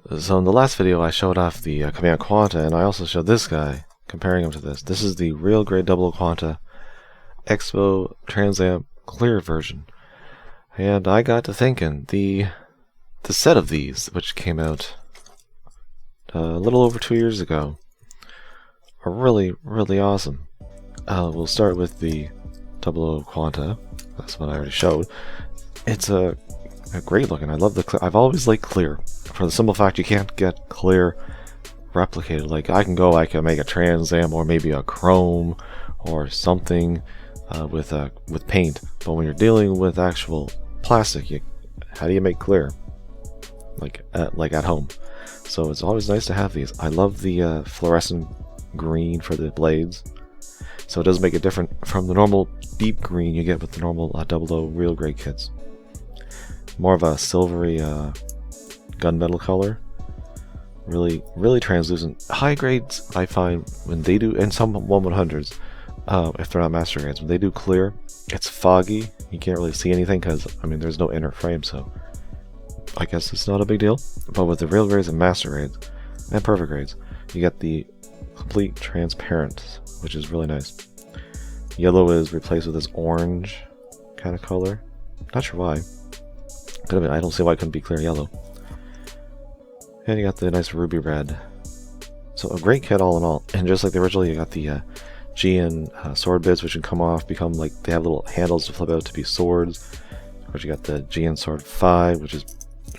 So in the last video I showed off the Command Quanta, and I also showed this guy, comparing him to this. This is the real grade Double Quanta EXPO Trans Am clear version. And I got to thinking, the set of these, which came out a little over 2 years ago, are really, really awesome. We'll start with the Double Quanta. That's what I already showed. It's a great looking. I love the clear. I've always liked clear, for the simple fact you can't get clear replicated. Like I can make a Trans Am or maybe a chrome or something with paint. But when you're dealing with actual plastic, how do you make clear? Like at home. So it's always nice to have these. I love the fluorescent green for the blades. So it does make it different from the normal deep green you get with the normal 00 real grade kits. More of a silvery gunmetal color. Really, really translucent. High grades, I find, when they do, and some 1/100s, if they're not master grades, when they do clear, it's foggy. You can't really see anything because, I mean, there's no inner frame, so I guess it's not a big deal. But with the real grades and master grades, and perfect grades, you get the complete transparent, which is really nice. Yellow is replaced with this orange kind of color. Not sure why. Could have been, I don't see why it couldn't be clear yellow. And you got the nice ruby red. So a great kit all in all. And just like the original, you got the GN sword bits, which can come off, become like, they have little handles to flip out to be swords. Of course, you got the GN Sword 5, which is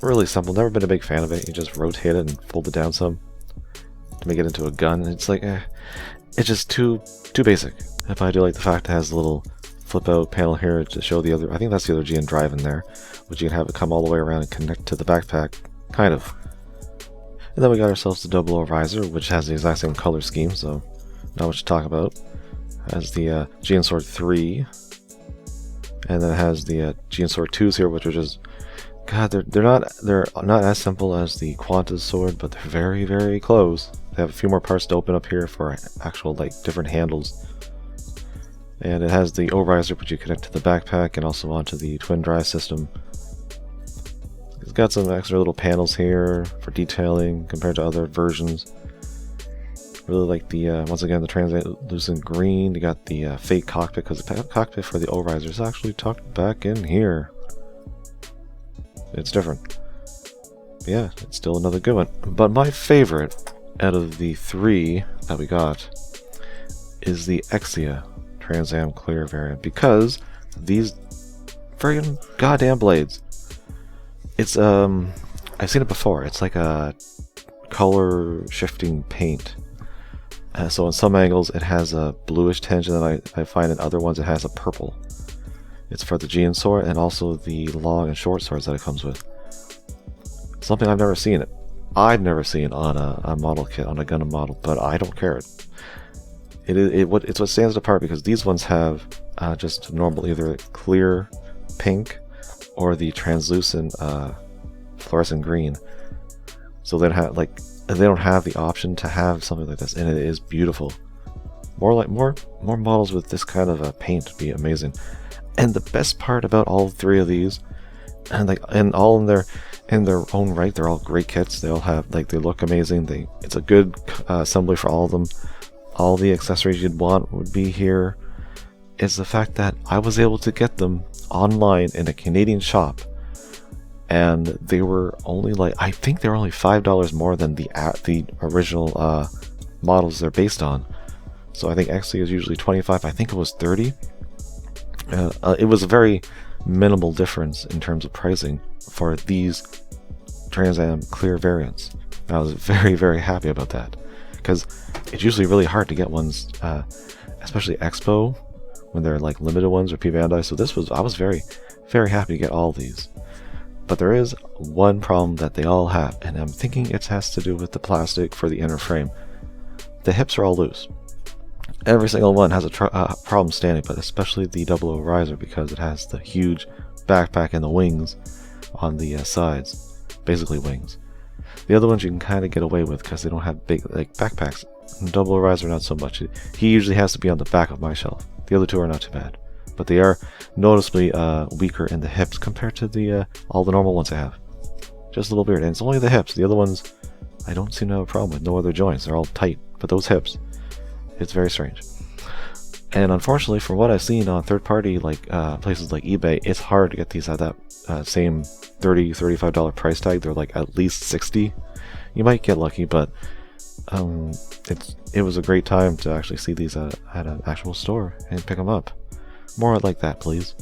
really simple. Never been a big fan of it. You just rotate it and fold it down some to make it into a gun. It's like, it's just too basic. If I do like the fact it has a little flip out panel here to show the other, I think that's the other GN drive in there, which you can have it come all the way around and connect to the backpack, kind of. And then we got ourselves the 00 Riser, which has the exact same color scheme, so not much to talk about. Has the GN Sword 3, and then it has the GN Sword 2s here, which are just, God, they're not as simple as the Quanta's sword, but they're very, very close. They have a few more parts to open up here for actual like different handles. And it has the O-Riser, which you connect to the backpack and also onto the twin drive system. It's got some extra little panels here for detailing compared to other versions. Really like the, once again, the translucent green. You got the fake cockpit, because the cockpit for the O-Riser is actually tucked back in here. It's different. But yeah, it's still another good one. But my favorite out of the three that we got is the Exia Trans Am Clear variant, because these friggin' goddamn blades. It's I've seen it before. It's like a color shifting paint. So in some angles it has a bluish tinge, and then I find in other ones it has a purple. It's for the GN sword and also the long and short swords that it comes with. Something I've never seen it. I've never seen on a model kit, on a Gundam model, but I don't care. It's what stands it apart, because these ones have just normal either clear pink or the translucent fluorescent green. So they don't have the option to have something like this, and it is beautiful. More models with this kind of paint would be amazing. And the best part about all three of these, and all in their own right, they're all great kits. They all have, like, they look amazing. It's a good assembly for all of them. All the accessories you'd want would be here. Is the fact that I was able to get them online in a Canadian shop, and they were only like, I think they were only $5 more than the original models they're based on. So I think Exia is usually 25. I think it was 30. It was a very minimal difference in terms of pricing for these Trans Am clear variants. I was very, very happy about that, because it's usually really hard to get ones, especially EXPO, when they're like limited ones or P Bandai. So I was very, very happy to get all these. But there is one problem that they all have, and I'm thinking it has to do with the plastic for the inner frame. The hips are all loose. Every single one has a problem standing, but especially the 00 Riser, because it has the huge backpack and the wings on the sides, basically wings. The other ones you can kind of get away with because they don't have big like backpacks. 00 Riser not so much. He usually has to be on the back of my shelf. The other two are not too bad, but they are noticeably weaker in the hips compared to the all the normal ones I have. Just a little weird. And it's only the hips. The other ones, I don't seem to have a problem with. No other joints. They're all tight. But those hips, it's very strange. And unfortunately, from what I've seen on third-party places like eBay, it's hard to get these at that same $30, $35 price tag. They're like at least $60. You might get lucky, but it was a great time to actually see these at an actual store and pick them up. More like that, please.